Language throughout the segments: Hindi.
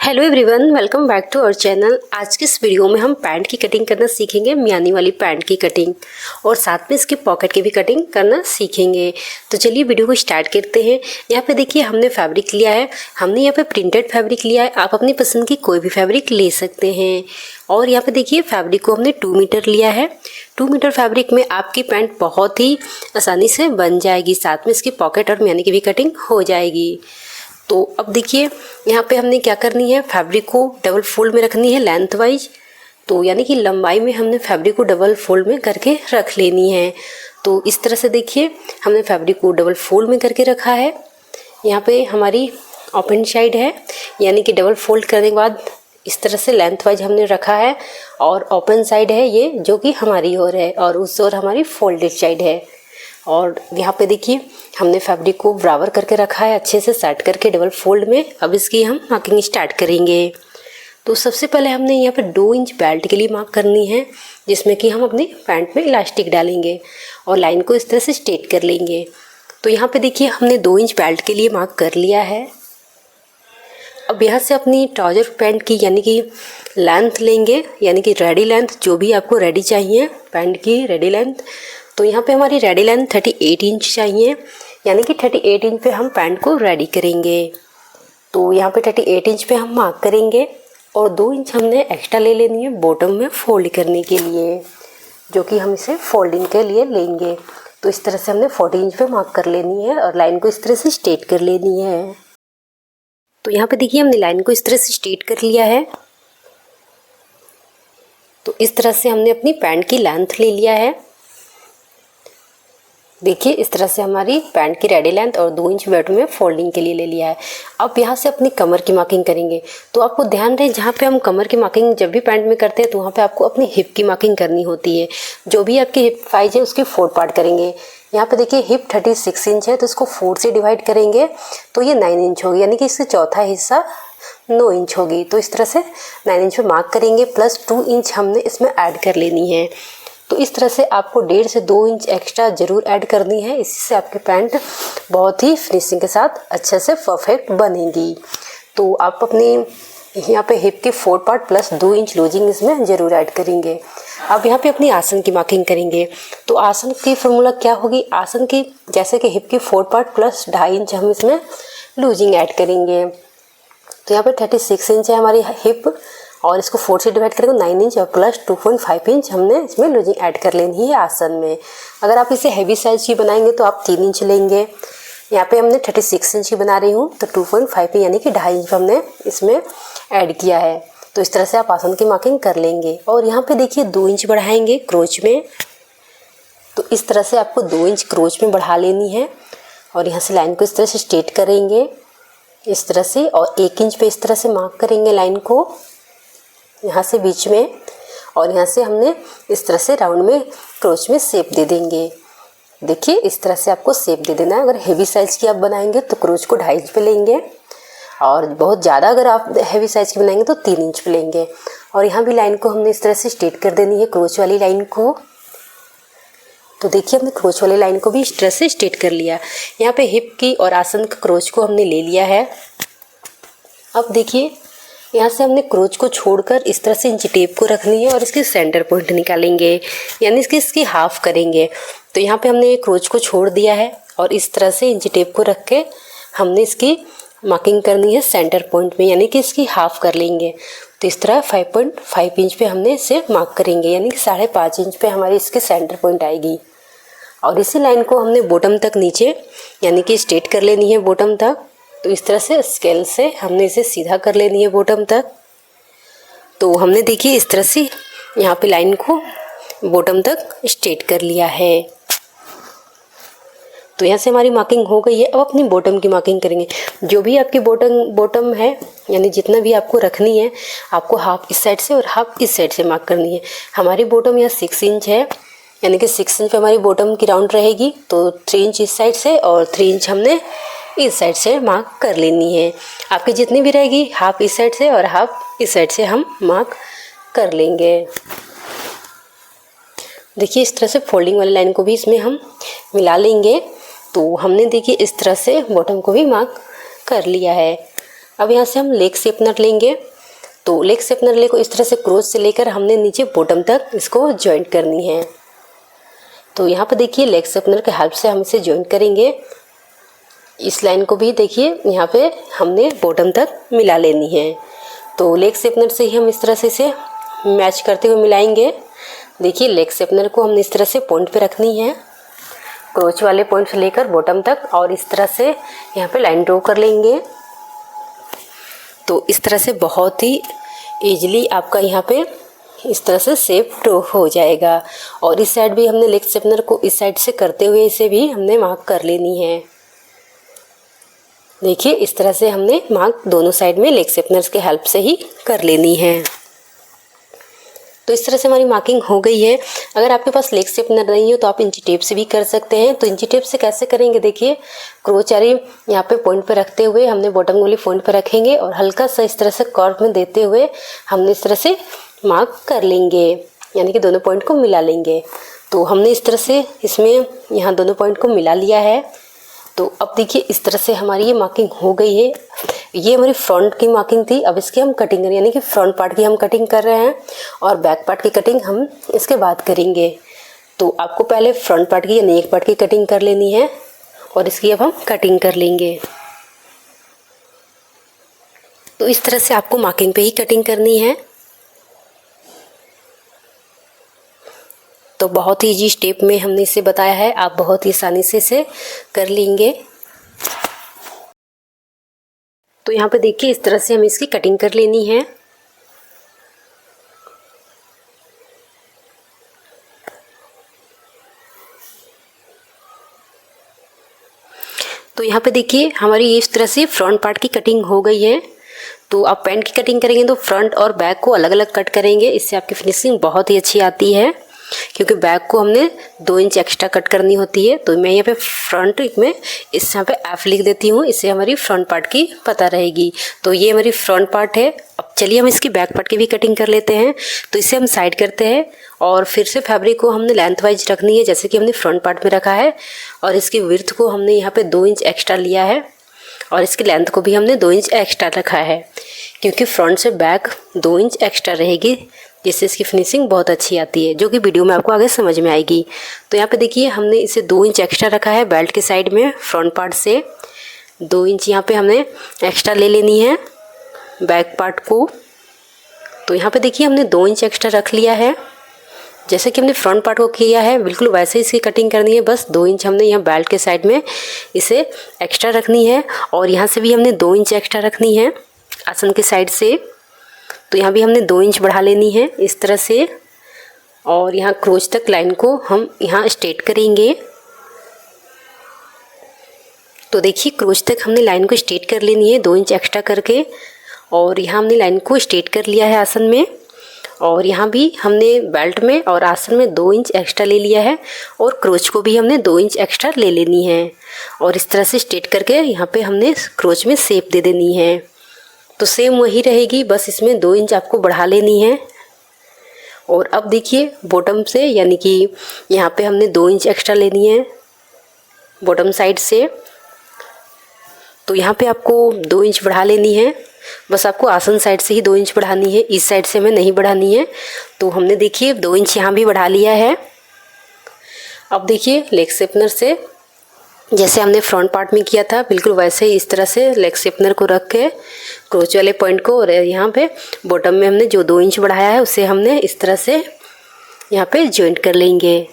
Hello everyone, welcome back to our channel. आज के इस वीडियो में हम पैंट की कटिंग करना सीखेंगे, मियानी वाली पैंट की कटिंग, और साथ में इसकी पॉकेट की भी कटिंग करना सीखेंगे। तो चलिए वीडियो को स्टार्ट करते हैं। यहाँ पे देखिए हमने फैब्रिक लिया है, हमने यहाँ पे प्रिंटेड फैब्रिक लिया है। आप अपनी पसंद की कोई भी फैब्रिक ले सकते हैं। और यहाँ पे देखिए फैब्रिक को हमने 2 मीटर लिया है। 2 मीटर फैब्रिक में आपकी पैंट बहुत ही आसानी से बन जाएगी, साथ में इसकी पॉकेट और मियानी की भी कटिंग हो जाएगी। तो अब देखिए यहाँ पे हमने क्या करनी है, फैब्रिक को डबल फोल्ड में रखनी है लेंथ वाइज। तो यानी कि लंबाई में हमने फैब्रिक को डबल फोल्ड में करके रख लेनी है। तो इस तरह से देखिए हमने फैब्रिक को डबल फोल्ड में करके रखा है। यहाँ पे हमारी ओपन साइड है, यानी कि डबल फोल्ड करने के बाद इस तरह से लेंथ वाइज हमने रखा है। और ओपन साइड है ये, जो कि हमारी ओर है, और उस ओर हमारी फोल्डेड साइड है। और यहाँ पे देखिए हमने फैब्रिक को बराबर करके रखा है, अच्छे से सेट करके डबल फोल्ड में। अब इसकी हम मार्किंग स्टार्ट करेंगे। तो सबसे पहले हमने यहाँ पे 2 इंच बेल्ट के लिए मार्क करनी है, जिसमें कि हम अपनी पैंट में इलास्टिक डालेंगे और लाइन को इस तरह से स्ट्रेट कर लेंगे। तो यहाँ पे देखिए हमने 2 इंच बेल्ट के लिए मार्क कर लिया है। अब यहाँ से अपनी ट्राउज़र पैंट की यानी कि लेंथ लेंगे, यानी कि रेडी लेंथ, जो भी आपको रेडी चाहिए पैंट की रेडी लेंथ। तो यहाँ पे हमारी रेडी लेंथ 38 इंच चाहिए, यानी कि 38 इंच पे हम पैंट को रेडी करेंगे। तो यहाँ पे 38 इंच पे हम मार्क करेंगे और 2 इंच हमने एक्स्ट्रा ले लेनी है बॉटम में फोल्ड करने के लिए, जो कि हम इसे फोल्डिंग के लिए लेंगे। तो इस तरह से हमने 40 इंच पे मार्क कर लेनी है और लाइन को इस तरह से स्ट्रेट कर लेनी है। तो यहाँ पे देखिए हमने लाइन को इस तरह से स्ट्रेट कर लिया है। तो इस तरह से हमने अपनी पैंट की लेंथ ले लिया है। देखिए इस तरह से हमारी पैंट की रेडी लेंथ और 2 इंच बेल्ट में फोल्डिंग के लिए ले लिया है। अब यहाँ से अपनी कमर की मार्किंग करेंगे। तो आपको ध्यान रहे, जहाँ पे हम कमर की मार्किंग जब भी पैंट में करते हैं तो वहाँ पे आपको अपनी हिप की मार्किंग करनी होती है। जो भी आपकी हिप साइज है उसकी 4 पार्ट करेंगे। यहाँ पे देखिए हिप 36 इंच है, तो इसको 4 से डिवाइड करेंगे तो ये 9 इंच होगी, यानी कि इससे चौथा हिस्सा 9 इंच होगी। तो इस तरह से 9 इंच पे मार्क करेंगे, प्लस 2 इंच हमने इसमें ऐड कर लेनी है। तो इस तरह से आपको 1.5 से 2 इंच एक्स्ट्रा ज़रूर ऐड करनी है, इसी से आपकी पैंट बहुत ही फिनिशिंग के साथ अच्छे से परफेक्ट बनेगी। तो आप अपनी यहाँ पे हिप के 4 पार्ट प्लस 2 इंच लूजिंग इसमें ज़रूर ऐड करेंगे। अब यहाँ पे अपनी आसन की मार्किंग करेंगे। तो आसन की फॉर्मूला क्या होगी, आसन की जैसे कि हिप की 4 पार्ट प्लस 2.5 इंच हम इसमें लूजिंग ऐड करेंगे। तो यहाँ पे 36 इंच है हमारी हिप, और इसको 4 से डिवाइड करेंगे 9 इंच और प्लस 2.5 इंच हमने इसमें लूजिंग ऐड कर लेनी है आसन में। अगर आप इसे हैवी साइज की बनाएंगे तो आप 3 इंच लेंगे। यहाँ पे हमने 36 इंच की बना रही हूँ, तो 2.5 यानी कि 2.5 इंच हमने इसमें ऐड किया है। तो इस तरह से आप आसन की मार्किंग कर लेंगे। और यहाँ पे देखिए 2 इंच बढ़ाएंगे क्रोच में। तो इस तरह से आपको 2 इंच क्रोच में बढ़ा लेनी है और यहाँ से लाइन को इस तरह से स्ट्रेट करेंगे इस तरह से, और 1 इंच पे इस तरह से मार्क करेंगे लाइन को यहाँ से बीच में, और यहाँ से हमने इस तरह से राउंड में क्रोच में शेप दे देंगे। देखिए इस तरह से आपको शेप दे देना है। अगर हेवी साइज़ की आप बनाएंगे तो क्रोच को 2.5 इंच पे लेंगे, और बहुत ज़्यादा अगर आप हेवी साइज़ की बनाएंगे तो 3 इंच पे लेंगे। और यहाँ भी लाइन को हमने इस तरह से स्ट्रेट कर देनी है, क्रोच वाली लाइन को। तो देखिए हमने क्रोच वाली लाइन को भी इस तरह से स्ट्रेट कर लिया। यहाँ पे हिप की और आसन का क्रोच को हमने ले लिया है। अब देखिए यहाँ से हमने क्रोच को छोड़कर इस तरह से इंची टेप को रखनी है और इसके सेंटर पॉइंट निकालेंगे, यानी इसकी हाफ करेंगे। तो यहाँ पे हमने क्रोच को छोड़ दिया है और इस तरह से इंची टेप को रख के हमने इसकी मार्किंग करनी है सेंटर पॉइंट में, यानी कि इसकी हाफ कर लेंगे। तो इस तरह 5.5 इंच पे हमने इसे मार्क करेंगे, यानी कि 5.5 इंच पे हमारी इसकी सेंटर पॉइंट आएगी। और इसी लाइन को हमने बॉटम तक नीचे यानी कि स्ट्रेट कर लेनी है बॉटम तक। तो इस तरह से स्केल से हमने इसे सीधा कर लेनी है बॉटम तक। तो हमने देखिए इस तरह से यहाँ पे लाइन को बॉटम तक स्ट्रेट कर लिया है। तो यहाँ से हमारी मार्किंग हो गई है। अब अपनी बॉटम की मार्किंग करेंगे। जो भी आपकी बॉटम है, यानी जितना भी आपको रखनी है, आपको हाफ इस साइड से और हाफ इस साइड से मार्क करनी है। हमारी बॉटम यहाँ 6 इंच है, यानी कि 6 इंच पे हमारी बॉटम की राउंड रहेगी। तो 3 इंच इस साइड से और 3 इंच हमने इस साइड से मार्क कर लेनी है। आपकी जितनी भी रहेगी हाफ इस साइड से और हाफ इस साइड से हम मार्क कर लेंगे। देखिए इस तरह से फोल्डिंग वाली लाइन को भी इसमें हम मिला लेंगे। तो हमने देखिए इस तरह से बॉटम को भी मार्क कर लिया है। अब यहाँ से हम लेग शेपनर लेंगे। तो लेग शेपनर को इस तरह से क्रोच से लेकर हमने नीचे बॉटम तक इसको जॉइंट करनी है। तो यहाँ पर देखिए लेग शेपनर के हेल्प से हम इसे जॉइंट करेंगे। इस लाइन को भी देखिए यहाँ पे हमने बॉटम तक मिला लेनी है। तो लेग शेपनर से ही हम इस तरह से इसे मैच करते हुए मिलाएंगे। देखिए लेग शेपनर को हमने इस तरह से पॉइंट पे रखनी है, क्रोच वाले पॉइंट से लेकर बॉटम तक, और इस तरह से यहाँ पे लाइन ड्रॉ कर लेंगे। तो इस तरह से बहुत ही ईजिली आपका यहाँ पे इस तरह से शेप ड्रॉ हो जाएगा। और इस साइड भी हमने लेग शेपनर को इस साइड से करते हुए इसे भी हमने मार्क कर लेनी है। देखिए इस तरह से हमने मार्क दोनों साइड में लेग शेपनर्स के हेल्प से ही कर लेनी है। तो इस तरह से हमारी मार्किंग हो गई है। अगर आपके पास लेग शेपनर नहीं हो तो आप इंची टेप से भी कर सकते हैं। तो इंची टेप से कैसे करेंगे, देखिए क्रोच वाली यहाँ पे पॉइंट पे रखते हुए हमने बॉटम वाली पॉइंट पे रखेंगे और हल्का सा इस तरह से कर्व में देते हुए हमने इस तरह से मार्क कर लेंगे, यानी कि दोनों पॉइंट को मिला लेंगे। तो हमने इस तरह से इसमें यहाँ दोनों पॉइंट को मिला लिया है। तो अब देखिए इस तरह से हमारी ये मार्किंग हो गई है। ये हमारी फ्रंट की मार्किंग थी। अब इसकी हम कटिंग करें, यानी कि फ्रंट पार्ट की हम कटिंग कर रहे हैं और बैक पार्ट की कटिंग हम इसके बाद करेंगे। तो आपको पहले फ्रंट पार्ट की या नेक पार्ट की कटिंग कर लेनी है और इसकी अब हम कटिंग कर लेंगे। तो इस तरह से आपको मार्किंग पे ही कटिंग करनी है। तो बहुत ही ईजी स्टेप में हमने इसे बताया है, आप बहुत ही आसानी से इसे कर लेंगे। तो यहाँ पे देखिए इस तरह से हमें इसकी कटिंग कर लेनी है। तो यहाँ पे देखिए हमारी इस तरह से फ्रंट पार्ट की कटिंग हो गई है। तो आप पैंट की कटिंग करेंगे तो फ्रंट और बैक को अलग अलग कट करेंगे, इससे आपकी फिनिशिंग बहुत ही अच्छी आती है, क्योंकि बैक को हमने 2 इंच एक्स्ट्रा कट करनी होती है। तो मैं यहाँ पे फ्रंट में इस यहाँ पे एफ लिख देती हूँ, इससे हमारी फ्रंट पार्ट की पता रहेगी। तो ये हमारी फ्रंट पार्ट है। अब चलिए हम इसकी बैक पार्ट की भी कटिंग कर लेते हैं। तो इसे हम साइड करते हैं और फिर से फैब्रिक को हमने लेंथ वाइज रखनी है, जैसे कि हमने फ्रंट पार्ट में रखा है। और इसकी विड्थ को हमने यहाँ पे 2 इंच एक्स्ट्रा लिया है और इसकी लेंथ को भी हमने 2 इंच एक्स्ट्रा रखा है, क्योंकि फ्रंट से बैक 2 इंच एक्स्ट्रा रहेगी, जिससे इसकी फिनिशिंग बहुत अच्छी आती है, जो कि वीडियो में आपको आगे समझ में आएगी। तो यहाँ पे देखिए हमने इसे 2 इंच एक्स्ट्रा रखा है बेल्ट के साइड में, फ्रंट पार्ट से 2 इंच यहाँ पे हमने एक्स्ट्रा ले लेनी है बैक पार्ट को। तो यहाँ पे देखिए हमने 2 इंच एक्स्ट्रा रख लिया है, जैसे कि हमने फ्रंट पार्ट को किया है बिल्कुल वैसे ही इसकी कटिंग करनी है। बस 2 इंच हमने यहाँ बेल्ट के साइड में इसे एक्स्ट्रा रखनी है और यहाँ से भी हमने 2 इंच एक्स्ट्रा रखनी है आसन के साइड से। तो यहाँ भी हमने 2 इंच बढ़ा लेनी है इस तरह से, और यहाँ क्रोच तक लाइन को हम यहाँ स्ट्रेट करेंगे। तो देखिए क्रोच तक हमने लाइन को स्ट्रेट कर लेनी है 2 इंच एक्स्ट्रा करके, और यहाँ हमने लाइन को स्ट्रेट कर लिया है आसन में। और यहाँ भी हमने बेल्ट में और आसन में 2 इंच एक्स्ट्रा ले लिया है और क्रोच को भी हमने 2 इंच एक्स्ट्रा ले लेनी है और इस तरह से स्ट्रेट करके यहाँ पे हमने क्रोच में शेप दे देनी है। तो सेम वही रहेगी, बस इसमें 2 इंच आपको बढ़ा लेनी है। और अब देखिए बॉटम से, यानी कि यहाँ पे हमने 2 इंच एक्स्ट्रा लेनी है बॉटम साइड से। तो यहाँ पे आपको 2 इंच बढ़ा लेनी है, बस आपको आसन साइड से ही 2 इंच बढ़ानी है, इस साइड से हमें नहीं बढ़ानी है। तो हमने देखिए 2 इंच यहाँ भी बढ़ा लिया है। अब देखिए लेग शेपनर से जैसे हमने फ्रंट पार्ट में किया था बिल्कुल वैसे ही इस तरह से लेग शेपनर को रख के क्रोच वाले पॉइंट को, और यहाँ पे बॉटम में हमने जो 2 इंच बढ़ाया है उसे हमने इस तरह से यहाँ पे जॉइंट कर लेंगे।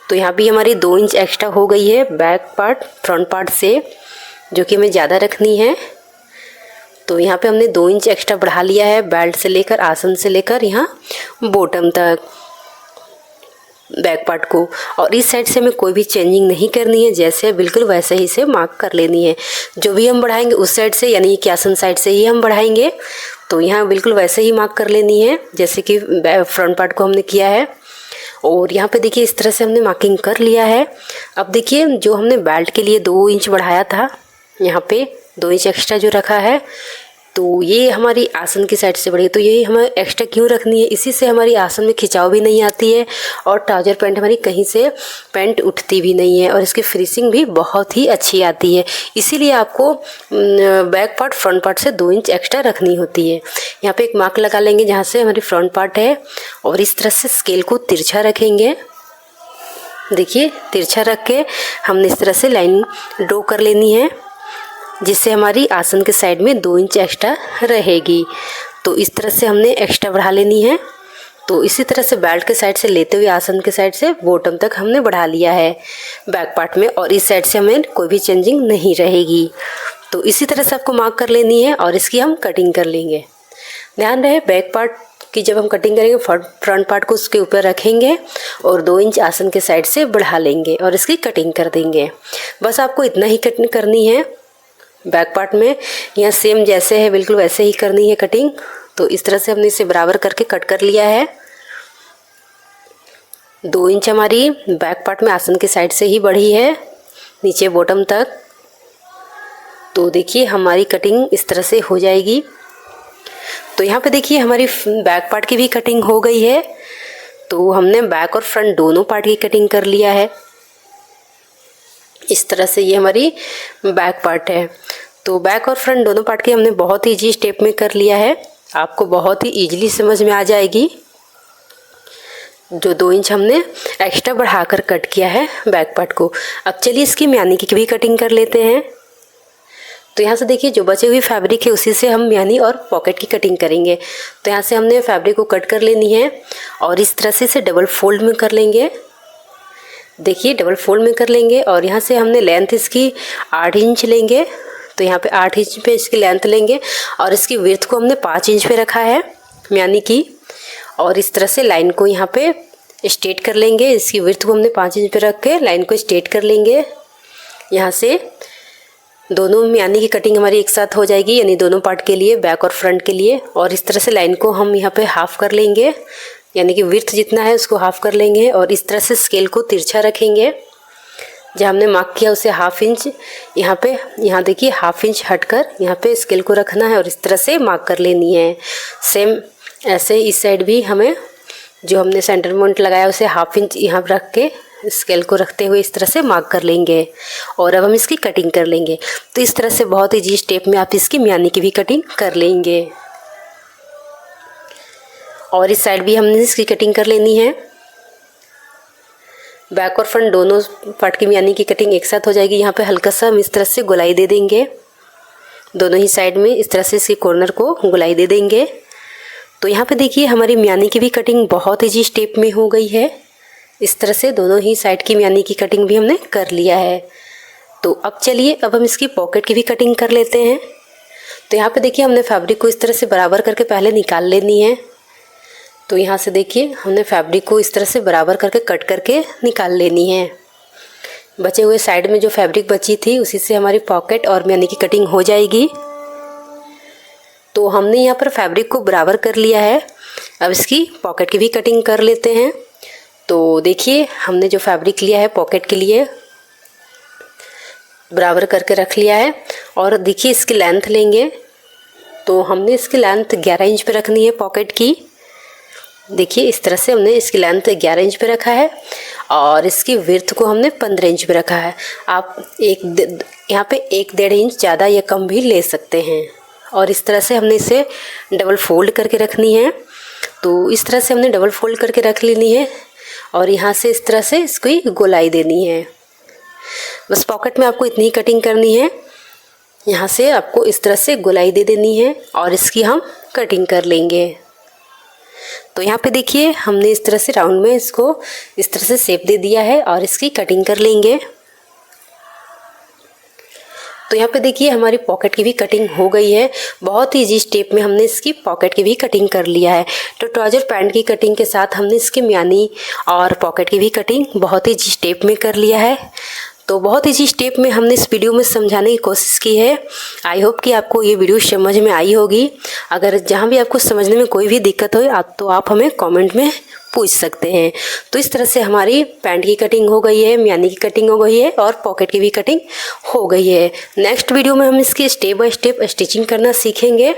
तो यहाँ भी हमारी 2 इंच एक्स्ट्रा हो गई है बैक पार्ट फ्रंट पार्ट से, जो कि हमें ज़्यादा रखनी है। तो यहाँ पे हमने 2 इंच एक्स्ट्रा बढ़ा लिया है बेल्ट से लेकर आसन से लेकर यहाँ बॉटम तक बैक पार्ट को, और इस साइड से हमें कोई भी चेंजिंग नहीं करनी है, जैसे बिल्कुल वैसे ही से मार्क कर लेनी है। जो भी हम बढ़ाएंगे उस साइड से, यानी कि आसन साइड से ही हम बढ़ाएंगे। तो यहाँ बिल्कुल वैसे ही मार्क कर लेनी है जैसे कि फ्रंट पार्ट को हमने किया है। और यहाँ पे देखिए इस तरह से हमने मार्किंग कर लिया है। अब देखिए जो हमने बेल्ट के लिए 2 इंच बढ़ाया था, यहाँ पे 2 इंच एक्स्ट्रा जो रखा है, तो ये हमारी आसन की साइड से बढ़ी, तो ये हमें एक्स्ट्रा क्यों रखनी है, इसी से हमारी आसन में खिंचाव भी नहीं आती है और ट्राउजर पैंट हमारी कहीं से पैंट उठती भी नहीं है और इसकी फिनिशिंग भी बहुत ही अच्छी आती है। इसीलिए आपको बैक पार्ट फ्रंट पार्ट से 2 इंच एक्स्ट्रा रखनी होती है। यहाँ पे एक मार्क लगा लेंगे जहाँ से हमारी फ्रंट पार्ट है और इस तरह से स्केल को तिरछा रखेंगे। देखिए तिरछा रख के हमने इस तरह से लाइन ड्रॉ कर लेनी है जिससे हमारी आसन के साइड में 2 इंच एक्स्ट्रा रहेगी। तो इस तरह से हमने एक्स्ट्रा बढ़ा लेनी है। तो इसी तरह से बेल्ट के साइड से लेते हुए आसन के साइड से बॉटम तक हमने बढ़ा लिया है बैक पार्ट में और इस साइड से हमें कोई भी चेंजिंग नहीं रहेगी। तो इसी तरह से आपको मार्क कर लेनी है और इसकी हम कटिंग कर लेंगे। ध्यान रहे बैक पार्ट की जब हम कटिंग करेंगे फ्रंट पार्ट को उसके ऊपर रखेंगे और 2 इंच आसन के साइड से बढ़ा लेंगे और इसकी कटिंग कर देंगे। बस आपको इतना ही कटिंग करनी है बैक पार्ट में। यहाँ सेम जैसे है बिल्कुल वैसे ही करनी है कटिंग। तो इस तरह से हमने इसे बराबर करके कट कर लिया है। 2 इंच हमारी बैक पार्ट में आसन के साइड से ही बढ़ी है नीचे बॉटम तक। तो देखिए हमारी कटिंग इस तरह से हो जाएगी। तो यहाँ पे देखिए हमारी बैक पार्ट की भी कटिंग हो गई है। तो हमने बैक और फ्रंट दोनों पार्ट की कटिंग कर लिया है। इस तरह से ये हमारी बैक पार्ट है। तो बैक और फ्रंट दोनों पार्ट की हमने बहुत ही ईजी स्टेप में कर लिया है। आपको बहुत ही ईजिली समझ में आ जाएगी। जो 2 इंच हमने एक्स्ट्रा बढ़ाकर कट किया है बैक पार्ट को। अब चलिए इसकी म्यानी की भी कटिंग कर लेते हैं। तो यहाँ से देखिए जो बचे हुई फैब्रिक है उसी से हम म्यानी और पॉकेट की कटिंग करेंगे। तो यहाँ से हमने फैब्रिक को कट कर लेनी है और इस तरह से इसे डबल फोल्ड में कर लेंगे। देखिए डबल फोल्ड में कर लेंगे और यहाँ से हमने लेंथ इसकी 8 इंच लेंगे। तो यहाँ पे 8 इंच पे इसकी लेंथ लेंगे और इसकी विड्थ को हमने 5 इंच पे रखा है म्यानी की। और इस तरह से लाइन को यहाँ पे स्ट्रेट कर लेंगे। इसकी विड्थ को हमने 5 इंच पे रख के लाइन को स्ट्रेट कर लेंगे। यहाँ से दोनों म्यानी की कटिंग हमारी एक साथ हो जाएगी, यानी दोनों पार्ट के लिए बैक और फ्रंट के लिए। और इस तरह से लाइन को हम यहाँ पे हाफ कर लेंगे, यानी कि विड्थ जितना है उसको हाफ कर लेंगे और इस तरह से स्केल को तिरछा रखेंगे। जहाँ हमने मार्क किया उसे ½ इंच यहाँ देखिए ½ इंच हटकर यहाँ पे स्केल को रखना है और इस तरह से मार्क कर लेनी है। सेम ऐसे इस साइड भी हमें जो हमने सेंटर पॉइंट लगाया उसे ½ इंच यहाँ रख के स्केल को रखते हुए इस तरह से मार्क कर लेंगे और अब हम इसकी कटिंग कर लेंगे। तो इस तरह से बहुत ईजी स्टेप में आप इसकी म्यानी की भी कटिंग कर लेंगे। और इस साइड भी हमने इसकी कटिंग कर लेनी है। बैक और फ्रंट दोनों पार्ट की म्यानी की कटिंग एक साथ हो जाएगी। यहाँ पे हल्का सा हम इस तरह से गोलाई दे देंगे, दोनों ही साइड में इस तरह से इसके कॉर्नर को गोलाई दे देंगे। तो यहाँ पे देखिए हमारी म्यानी की भी कटिंग बहुत ईजी स्टेप में हो गई है। इस तरह से दोनों ही साइड की म्यानी की कटिंग भी हमने कर लिया है। तो अब चलिए अब हम इसकी पॉकेट की भी कटिंग कर लेते हैं। तो यहाँ पे देखिए हमने फैब्रिक को इस तरह से बराबर करके पहले निकाल लेनी है। तो यहाँ से देखिए हमने फैब्रिक को इस तरह से बराबर करके कट करके निकाल लेनी है। बचे हुए साइड में जो फैब्रिक बची थी उसी से हमारी पॉकेट और म्यानी की कटिंग हो जाएगी। तो हमने यहाँ पर फैब्रिक को बराबर कर लिया है। अब इसकी पॉकेट की भी कटिंग कर लेते हैं। तो देखिए हमने जो फैब्रिक लिया है पॉकेट के लिए बराबर करके रख लिया है और देखिए इसकी लेंथ लेंगे। तो हमने इसकी लेंथ 11 इंच पे रखनी है पॉकेट की। देखिए इस तरह से हमने इसकी लेंथ 11 इंच पे रखा है और इसकी विड्थ को हमने 15 इंच पे रखा है। आप यहाँ पे 1-1.5 इंच ज़्यादा या कम भी ले सकते हैं। और इस तरह से हमने इसे डबल फोल्ड करके रखनी है। तो इस तरह से हमने डबल फोल्ड करके रख लेनी है और यहाँ से इस तरह से इसकी गोलाई देनी है। बस पॉकेट में आपको इतनी कटिंग करनी है। यहाँ से आपको इस तरह से गोलाई दे देनी है और इसकी हम कटिंग कर लेंगे। तो यहाँ पे देखिए हमने इस तरह से राउंड में इसको इस तरह से शेप दे दिया है और इसकी कटिंग कर लेंगे। तो यहाँ पे देखिए हमारी पॉकेट की भी कटिंग हो गई है। बहुत ही ईजी स्टेप में हमने इसकी पॉकेट की भी कटिंग कर लिया है। तो ट्राउजर पैंट की कटिंग के साथ हमने इसकी म्यानी और पॉकेट की भी कटिंग बहुत ही ईजी स्टेप में कर लिया है। तो बहुत ईजी स्टेप में हमने इस वीडियो में समझाने की कोशिश की है। आई होप कि आपको ये वीडियो समझ में आई होगी। अगर जहाँ भी आपको समझने में कोई भी दिक्कत हो तो आप हमें कमेंट में पूछ सकते हैं। तो इस तरह से हमारी पैंट की कटिंग हो गई है, मियानी की कटिंग हो गई है और पॉकेट की भी कटिंग हो गई है। नेक्स्ट वीडियो में हम इसकी स्टेप बाय स्टेप स्टिचिंग करना सीखेंगे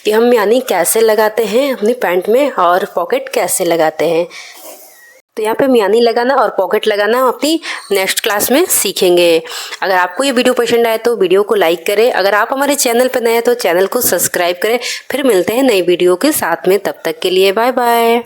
कि हम मियानी कैसे लगाते हैं अपनी पैंट में और पॉकेट कैसे लगाते हैं। तो यहाँ पे मियानी लगाना और पॉकेट लगाना हम अपनी नेक्स्ट क्लास में सीखेंगे। अगर आपको ये वीडियो पसंद आए तो वीडियो को लाइक करें। अगर आप हमारे चैनल पर नए हैं तो चैनल को सब्सक्राइब करें। फिर मिलते हैं नई वीडियो के साथ में, तब तक के लिए बाय बाय।